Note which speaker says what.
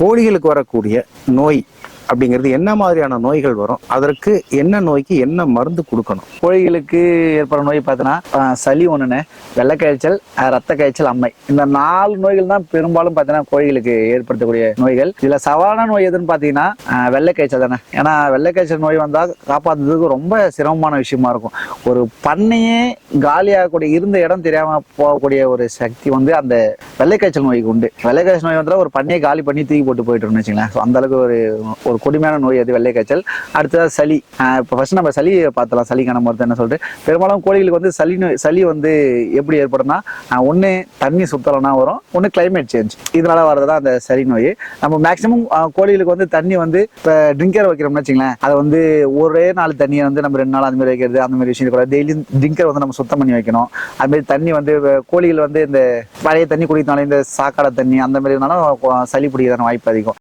Speaker 1: கோழிகளுக்கு வரக்கூடிய நோய் அப்படிங்கிறது என்ன மாதிரியான நோய்கள் வரும், அதற்கு என்ன நோய்க்கு என்ன மருந்து கொடுக்கணும்?
Speaker 2: கோழிகளுக்கு ஏற்படுற நோய் பார்த்தீங்கன்னா சளி ஒண்ணுன்னு, வெள்ளைக்காய்ச்சல், ரத்த காய்ச்சல், அம்மை, இந்த 4 நோய்கள் தான் பெரும்பாலும் பார்த்தீங்கன்னா கோழிகளுக்கு ஏற்படுத்தக்கூடிய நோய்கள். இதுல சவாலான நோய் எதுன்னு பார்த்தீங்கன்னா வெள்ளைக்காய்ச்சல் தானே. ஏன்னா வெள்ளைக்காய்ச்சல் நோய் வந்தால் காப்பாற்றுறதுக்கு ரொம்ப சிரமமான விஷயமா இருக்கும். ஒரு பண்ணையே காலியாகக்கூடிய இருந்த இடம் தெரியாம போகக்கூடிய ஒரு சக்தி வந்து அந்த வெள்ளைக்காய்ச்சல் நோய்க்கு உண்டு. வெள்ளைக்காய்ச்சல் நோய் வந்தால் ஒரு பண்ணையை காலி பண்ணி தூக்கி போட்டு போயிட்டு வச்சுங்களேன். அந்த அளவுக்கு ஒரு கொடுமையான நோய் அது வெள்ளைக்காய்ச்சல். அடுத்தது சளி. இப்போ ஃபர்ஸ்ட் நம்ம சளியை பார்த்தலாம். சளிக்கான மருந்து என்ன சொல்லிட்டு, பெரும்பாலும் கோழிகளுக்கு வந்து சளி வந்து எப்படி ஏற்படும்னா, ஒன்று தண்ணி சுத்தலைனா வரும், ஒன்று கிளைமேட் சேஞ்ச், இதனால வரதுதான் அந்த சளி நோய். நம்ம மேக்சிமம் கோழிகளுக்கு வந்து தண்ணி வந்து இப்போ ட்ரிங்கர் வைக்கிறோம்னு வச்சுங்களேன், அதை வந்து ஒரே நாள் தண்ணியை வந்து நம்ம 2 நாள் அந்த மாதிரி வைக்கிறது, அந்த மாதிரி விஷயம் கூட. டெய்லி ட்ரிங்கர் வந்து நம்ம சுத்தம் பண்ணி வைக்கணும். அதுமாரி தண்ணி வந்து கோழிகள் வந்து இந்த பழைய தண்ணி குடித்தாலும், இந்த சாக்கடை தண்ணி அந்த மாதிரி இருந்தாலும் சளி பிடிக்கிறதான வாய்ப்பு அதிகம்.